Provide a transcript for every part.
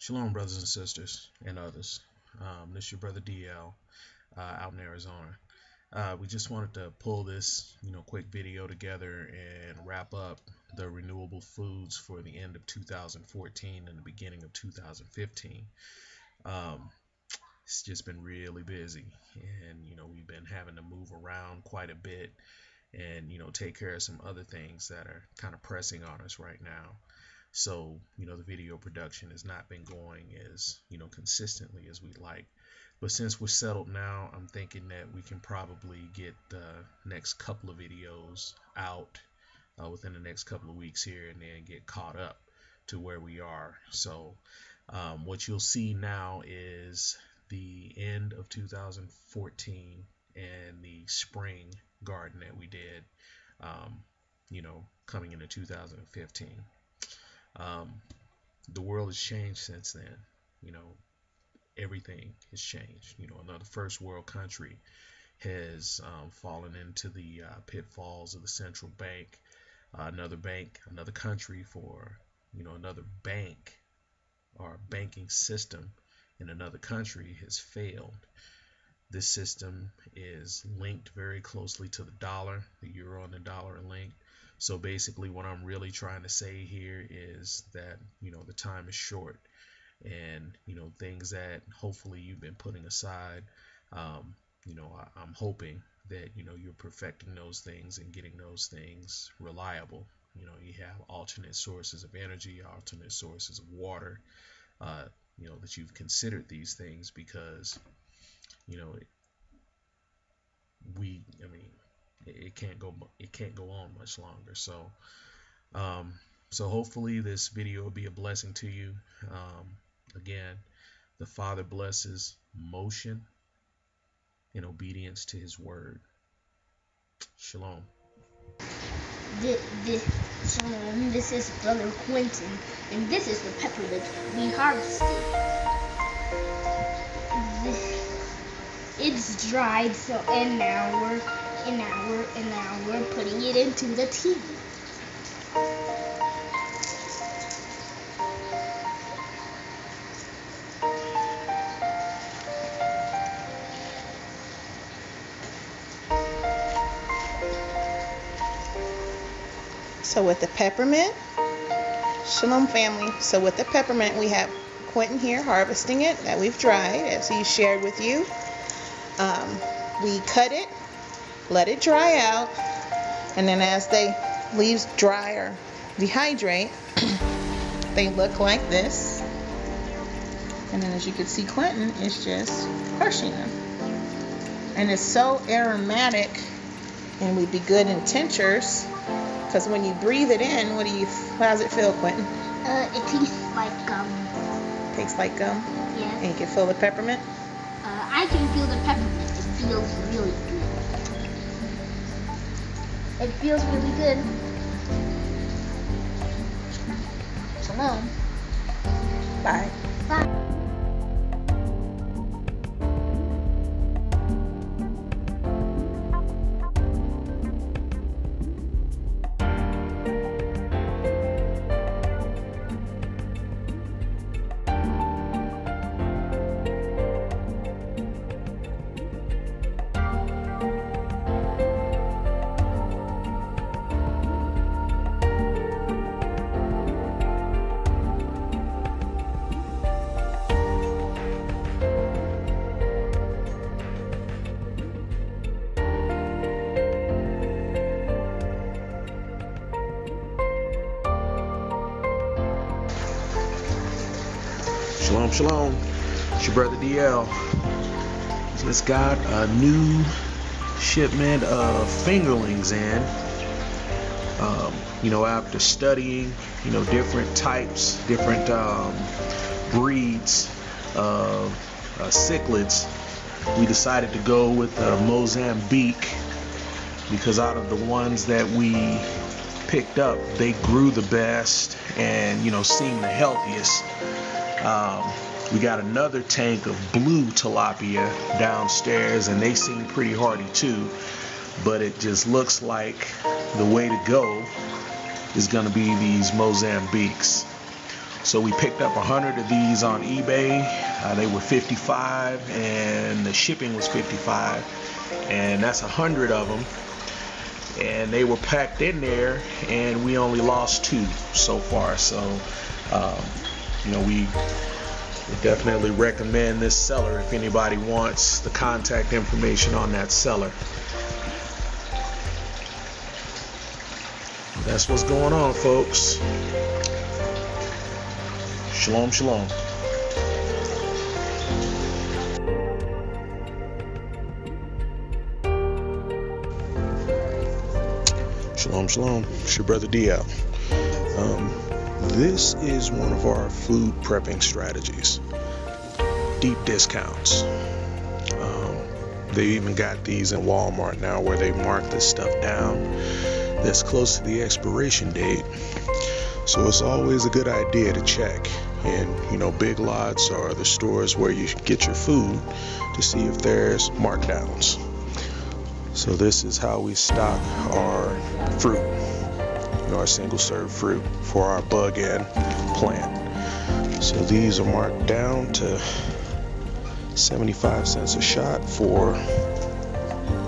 Shalom, brothers and sisters, and others. This is your brother DL out in Arizona. We just wanted to pull this, quick video together and wrap up the renewable foods for the end of 2014 and the beginning of 2015. It's just been really busy, and we've been having to move around quite a bit, and take care of some other things that are kind of pressing on us right now. So, the video production has not been going as, consistently as we'd like. But since we're settled now, I'm thinking that we can probably get the next couple of videos out within the next couple of weeks here, and then get caught up to where we are. So, what you'll see now is the end of 2014 and the spring garden that we did, coming into 2015. The world has changed since then. Everything has changed. Another first world country has fallen into the pitfalls of the central bank. Another country for another bank or banking system in another country has failed. This system is linked very closely to the dollar. The euro and the dollar are linked. So basically what I'm really trying to say here is that, the time is short, and, things that hopefully you've been putting aside, I'm hoping that, you're perfecting those things and getting those things reliable. You have alternate sources of energy, alternate sources of water, that you've considered these things because, it can't go on much longer. So hopefully this video will be a blessing to you. Again, the Father blesses motion in obedience to his word. Shalom. Shalom, this is Brother Quentin, and this is the peppermint we harvested. It's dried, and now we're putting it into the tea. So with the peppermint, Shalom family. So with the peppermint, we have Quentin here harvesting it that we've dried, as he shared with you. We cut it, let it dry out, and then as the leaves dry or dehydrate, they look like this. And then as you can see, Quentin is just crushing them. And it's so aromatic and would be good in tinctures, because when you breathe it in, how does it feel, Quentin? It tastes like gum. Tastes like gum? Yes. And you can feel the peppermint? I can feel the peppermint. It feels really good. It feels really good. Shalom. Bye. Bye. Shalom, shalom. It's your brother DL. Just got a new shipment of fingerlings in. After studying, different types, different breeds of cichlids, we decided to go with Mozambique, because out of the ones that we picked up, they grew the best and seemed the healthiest. We got another tank of blue tilapia downstairs, and they seem pretty hardy too, but it just looks like the way to go is going to be these Mozambiques. So we picked up 100 of these on eBay. They were $55 and the shipping was $55, and that's 100 of them. And they were packed in there, and we only lost 2 so far. So, we definitely recommend this seller if anybody wants the contact information on that seller. That's what's going on, folks. Shalom, shalom. Shalom, shalom. It's your brother DL. This is one of our food prepping strategies. Deep discounts. They even got these in Walmart now where they mark this stuff down that's close to the expiration date. So it's always a good idea to check in, Big Lots or the stores where you get your food to see if there's markdowns. So this is how we stock our fruit, our single serve fruit for our bug and plant. So these are marked down to 75 cents a shot for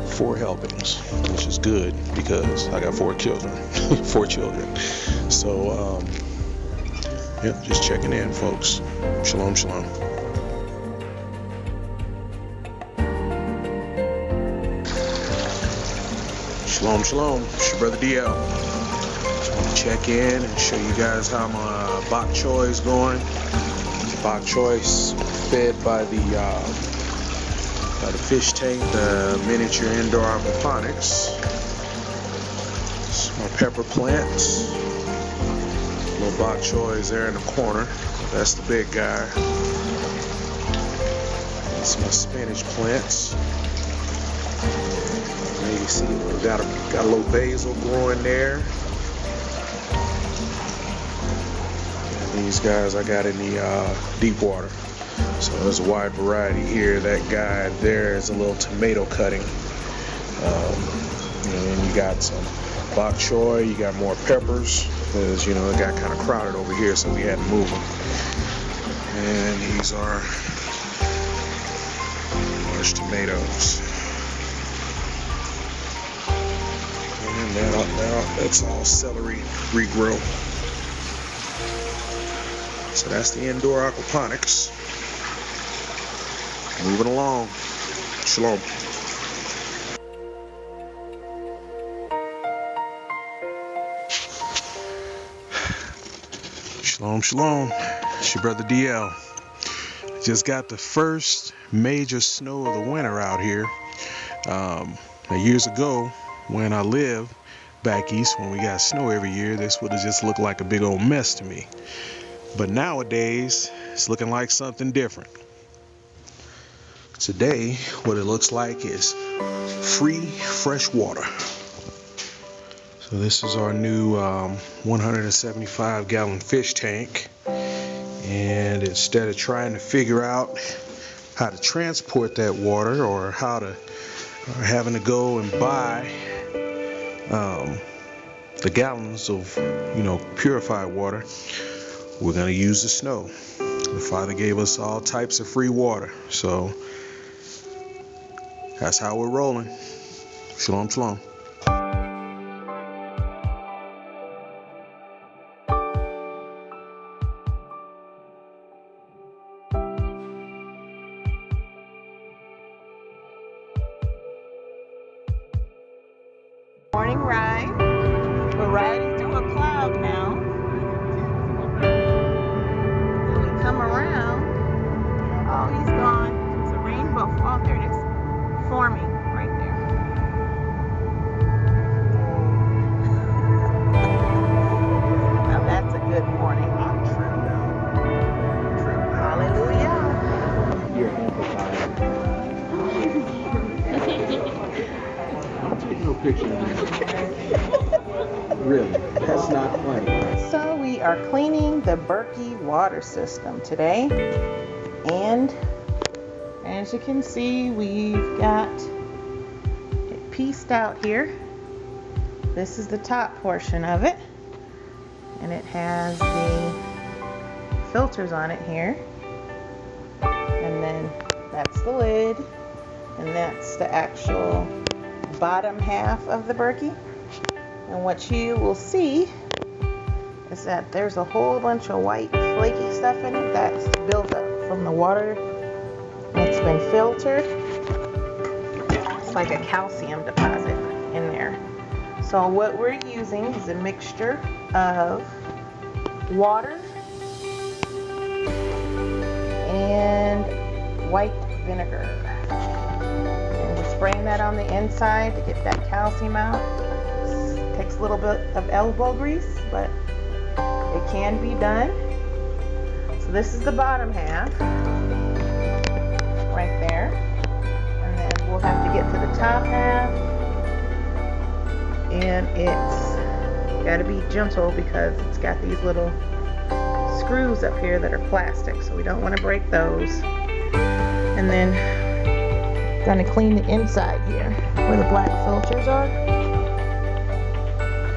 4 helpings, which is good because I got 4 children. 4 children. So, just checking in, folks. Shalom, shalom. Shalom, shalom. It's your brother DL. Just want to check in and show you guys how my bok choy is going. Bok choy is fed by the fish tank, the miniature indoor aquaponics. It's my pepper plants. Little bok choy is there in the corner. That's the big guy. That's my spinach plants. You can see we got a little basil growing there. And these guys I got in the deep water. So there's a wide variety here. That guy there is a little tomato cutting. And you got some bok choy, you got more peppers, because it got kind of crowded over here, so we had to move them. And these are large tomatoes. And that's all celery regrow. So that's the indoor aquaponics. Moving along. Shalom. Shalom, shalom. It's your brother DL. Just got the first major snow of the winter out here. Now years ago, when I lived back east, when we got snow every year, this would have just looked like a big old mess to me. But nowadays, it's looking like something different. Today, what it looks like is free fresh water. So this is our new 175-gallon fish tank. And instead of trying to figure out how to transport that water or having to go and buy the gallons of purified water, we're going to use the snow. The Father gave us all types of free water, so that's how we're rolling. Shalom, shalom. Morning ride. We're riding through a cloud now. Then we come around. Oh, he's gone. It's a rainbow. Oh, there it is. Forming right there. Now that's a good morning. Hallelujah. You're amplified. I'm taking no picture of this. Really, that's not funny. So we are cleaning the Berkey water system today. And as you can see, we've got it pieced out here. This is the top portion of it. And it has the filters on it here. And then that's the lid. And that's the actual bottom half of the Berkey. And what you will see is that there's a whole bunch of white flaky stuff in it that's built up from the water that's been filtered. It's like a calcium deposit in there. So what we're using is a mixture of water and white vinegar. And we're spraying that on the inside to get that calcium out. It takes a little bit of elbow grease, but it can be done. So this is the bottom half, right there. And then we'll have to get to the top half. And it's got to be gentle because it's got these little screws up here that are plastic, so we don't want to break those. And then going to clean the inside here where the black filters are.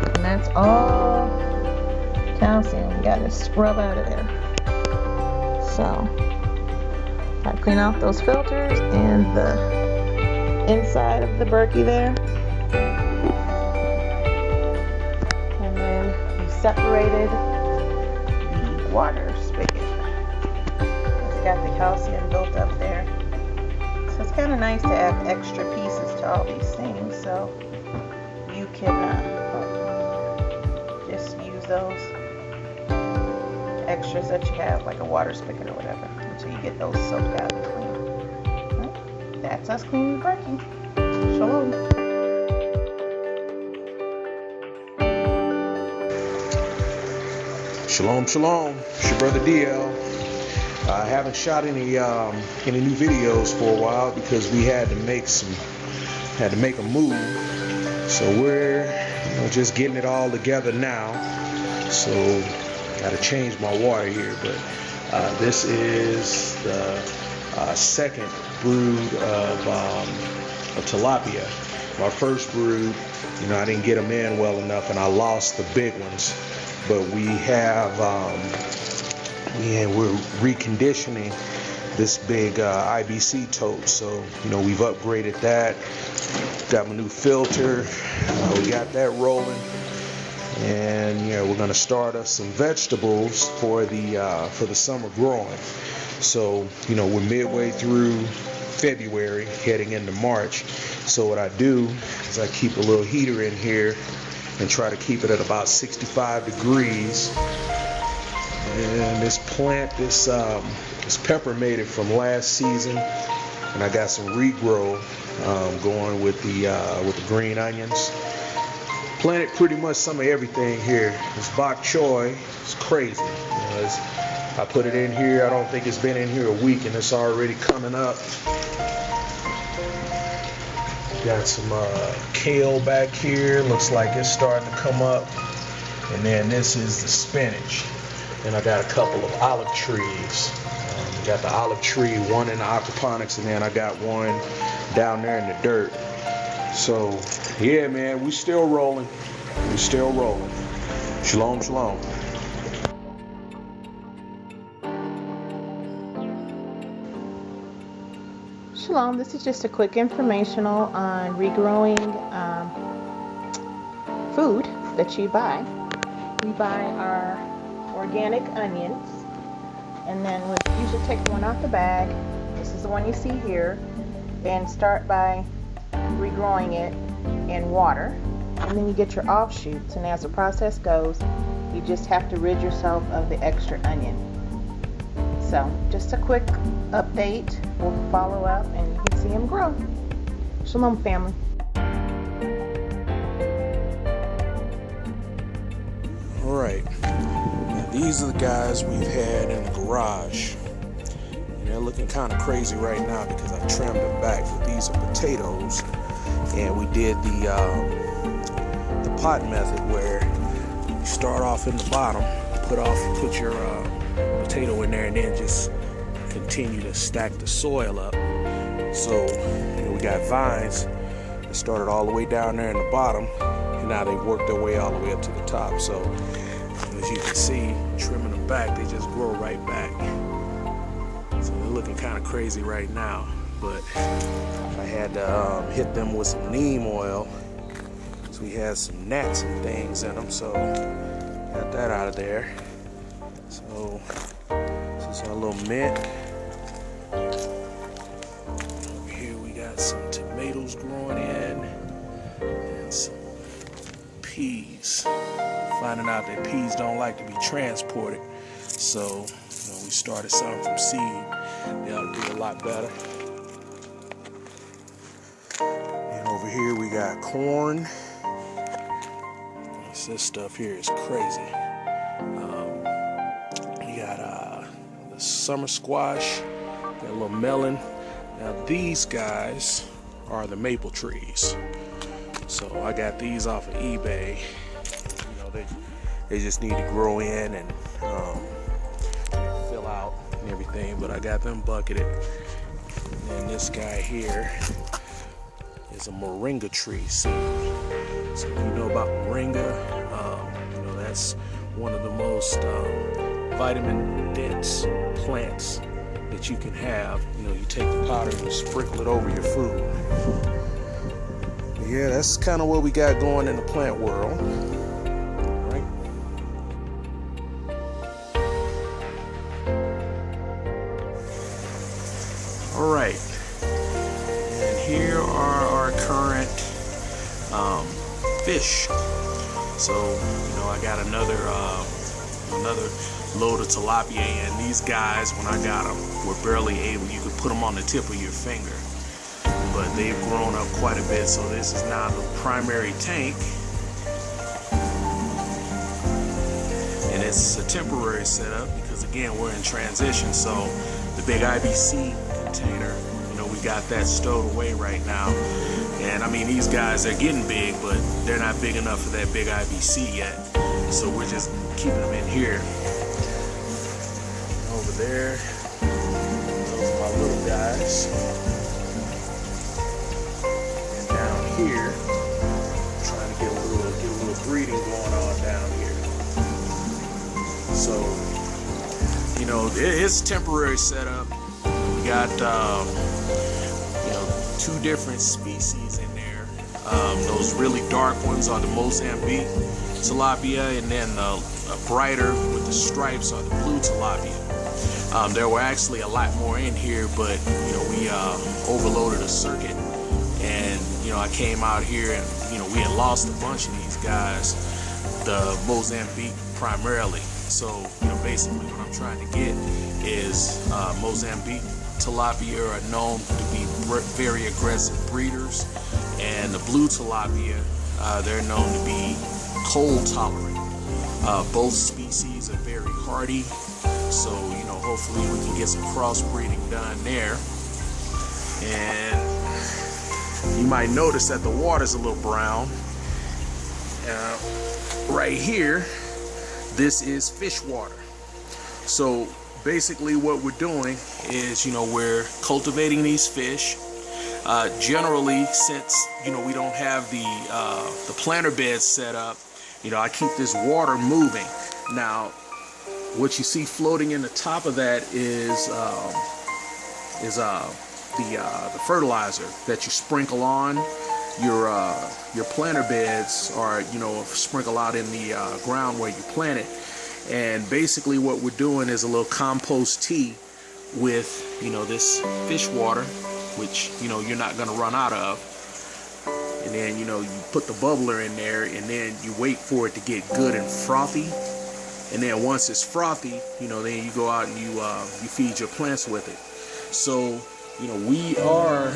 And that's all calcium. We got to scrub out of there. So got to clean off those filters and the inside of the Berkey there. Separated the water spigot. It's got the calcium built up there. So it's kind of nice to add extra pieces to all these things, so you can just use those extras that you have, like a water spigot or whatever, until you get those soaked out and clean. Well, that's us cleaning the Berkey. Shalom. Shalom, shalom. It's your brother DL. I haven't shot any new videos for a while because we had to make a move. So we're just getting it all together now. So got to change my water here, but this is the second brood of tilapia. My first brood, I didn't get them in well enough, and I lost the big ones. But we're reconditioning this big IBC tote. So, we've upgraded that. Got my new filter. We got that rolling. And, we're going to start us some vegetables for the summer growing. So, we're midway through February, heading into March. So what I do is I keep a little heater in here and try to keep it at about 65 degrees. And this plant, this peppermint from last season, and I got some regrow going with the green onions. Planted pretty much some of everything here. This bok choy is crazy. I put it in here. I don't think it's been in here a week, and it's already coming up. Got some kale back here. Looks like it's starting to come up. And then this is the spinach. And I got a couple of olive trees. Got the olive tree, one in the aquaponics, and then I got one down there in the dirt. So, yeah, man, we still rolling. We still rolling. Shalom, shalom. Shalom, this is just a quick informational on regrowing food that you buy. We buy our organic onions, and then we usually take one out the bag. This is the one you see here, and start by regrowing it in water, and then you get your offshoots, and as the process goes, you just have to rid yourself of the extra onion. So just a quick update. We'll follow up and you can see them grow. Shalom, family. Alright, now these are the guys we've had in the garage, and they're looking kind of crazy right now because I trimmed them back. But these are potatoes, and we did the pot method where you start off in the bottom, put your potato in there, and then just continue to stack the soil up. So we got vines that started all the way down there in the bottom, and now they've worked their way all the way up to the top. So As you can see, trimming them back, they just grow right back. So they're looking kind of crazy right now. But I had to hit them with some neem oil. So we had some gnats and things in them, so got that out of there. So this is our little mint. Over here we got some tomatoes growing in and some peas. Finding out that peas don't like to be transported, so we started some from seed. They ought to do a lot better. And over here we got corn. This stuff here is crazy. We got the summer squash, got a little melon. Now these guys are the maple trees. So I got these off of eBay. They just need to grow in and fill out and everything, but I got them bucketed. And this guy here is a moringa tree seed. So if you know about moringa, that's one of the most vitamin dense plants that you can have. You take the powder and you sprinkle it over your food. But yeah, that's kind of what we got going in the plant world. All right, and here are our current fish. So I got another load of tilapia, and these guys, when I got them, were barely able. You could put them on the tip of your finger, but they've grown up quite a bit. So this is now the primary tank, and it's a temporary setup because again we're in transition. So the big IBC container, we got that stowed away right now. And I mean, these guys are getting big, but they're not big enough for that big IBC yet. So we're just keeping them in here. Over there, those are my little guys. And down here, trying to get a little breeding going on down here. So, it's a temporary setup. We got, 2 different species in there. Those really dark ones are the Mozambique tilapia, and then the brighter with the stripes are the blue tilapia. There were actually a lot more in here, but we overloaded a circuit, and I came out here and we had lost a bunch of these guys, the Mozambique primarily. So basically what I'm trying to get is Mozambique tilapia are known to be very aggressive breeders, and the blue tilapia, they're known to be cold tolerant. Both species are very hardy, so hopefully we can get some crossbreeding done there. And you might notice that the water's a little brown. Right here, this is fish water. So basically what we're doing is, we're cultivating these fish. Generally, since, we don't have the planter bed set up, I keep this water moving. Now, what you see floating in the top of that is the fertilizer that you sprinkle on your planter beds, or sprinkle out in the ground where you plant it. And basically what we're doing is a little compost tea with this fish water, which you're not going to run out of. And then you put the bubbler in there, and then you wait for it to get good and frothy. And then once it's frothy, then you go out and you feed your plants with it. So we are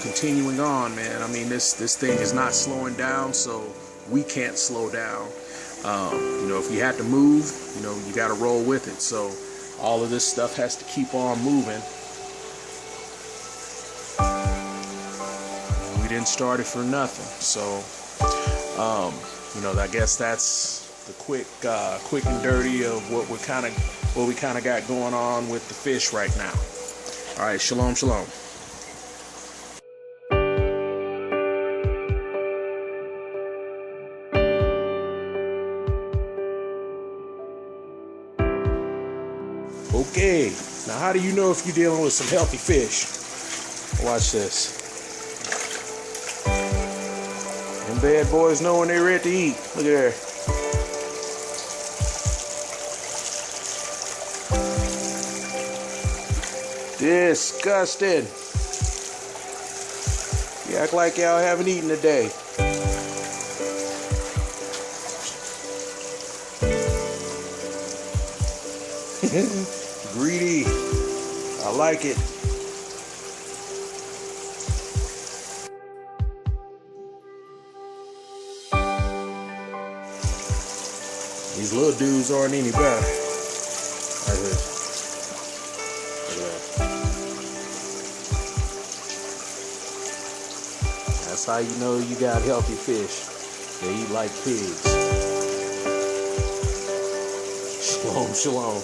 continuing on, man. I mean, this thing is not slowing down, so we can't slow down. If you have to move, you got to roll with it. So all of this stuff has to keep on moving. We didn't start it for nothing. So, I guess that's the quick and dirty of what we kind of got going on with the fish right now. All right, shalom, shalom. Okay, now how do you know if you're dealing with some healthy fish? Watch this. Them bad boys know when they're ready to eat. Look at there. Disgusting. You act like y'all haven't eaten today. Greedy. I like it. These little dudes aren't any better. Like this. Look at that. That's how you know you got healthy fish. They eat like pigs. Shalom, shalom.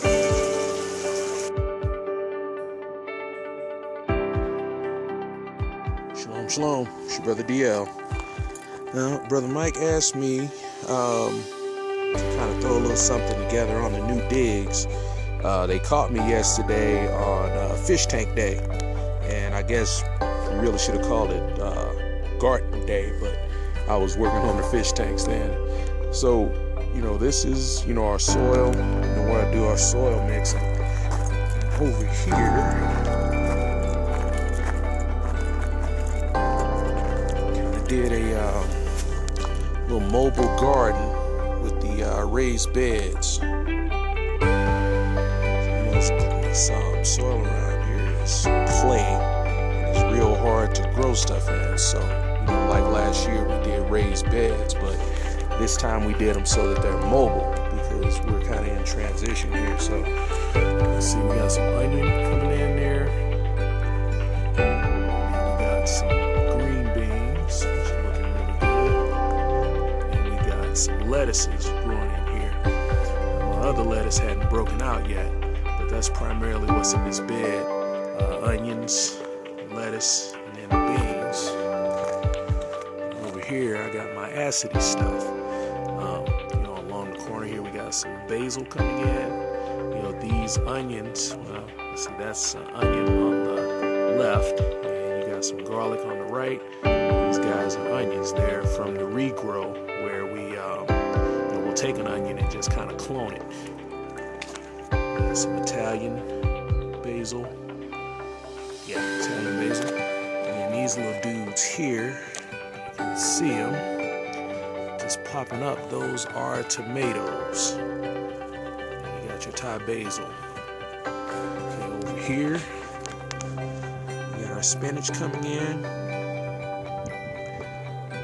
Shalom, shalom. It's your brother DL. Now, Brother Mike asked me to kind of throw a little something together on the new digs. They caught me yesterday on Fish Tank Day, and I guess we really should have called it Garden Day, but I was working on the fish tanks then. So, this is, our soil. Where I do our soil mixing. Over here, I did a little mobile garden with the raised beds. Some soil around here is clay, and it's real hard to grow stuff in. So, like last year we did raised beds, but this time we did them so that they're mobile because we're kind of in transition here. So, let's see, we got some onion coming in there. And we got some green beans, which are looking really good. And we got some lettuces growing in here. And my other lettuce hadn't broken out yet, but that's primarily what's in this bed. Onions, lettuce, and then the beans. And over here, I got my acidy stuff. Along the corner here, we got some basil coming in. These onions, see, that's an onion on the left, and you got some garlic on the right. These guys are onions. They're from the regrow, where we'll take an onion and just kind of clone it. Some Italian basil. Yeah, Italian basil. And then these little dudes here, you can see them just popping up. Those are tomatoes. And you got your Thai basil. Okay, over here, we got our spinach coming in.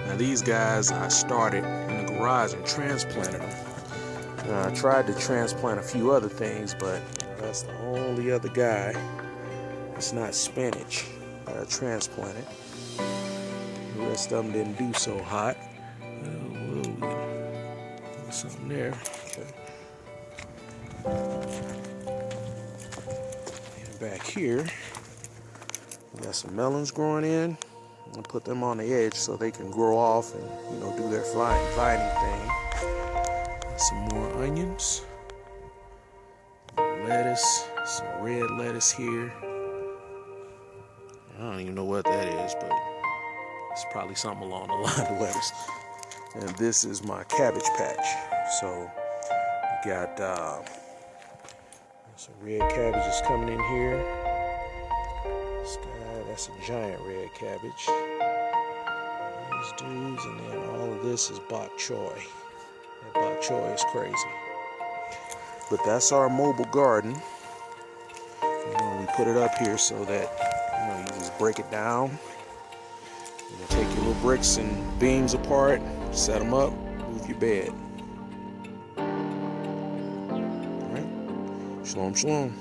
Now these guys I started in the garage and transplanted them. I tried to transplant a few other things, but that's the only other guy. It's not spinach that I transplanted. The rest of them didn't do so hot. Something there. Okay. And back here, we got some melons growing in. I'm gonna put them on the edge so they can grow off and do their vining thing. Some more onions, lettuce, some red lettuce here. I don't even know what that is, but it's probably something along the line of lettuce. And this is my cabbage patch. So we got some red cabbages coming in here. This guy, that's a giant red cabbage. These dudes, and then all of this is bok choy. That bok choy is crazy. But that's our mobile garden. We put it up here so that you just break it down. Take your little bricks and beams apart, set them up, move your bed. All right. Shalom, shalom.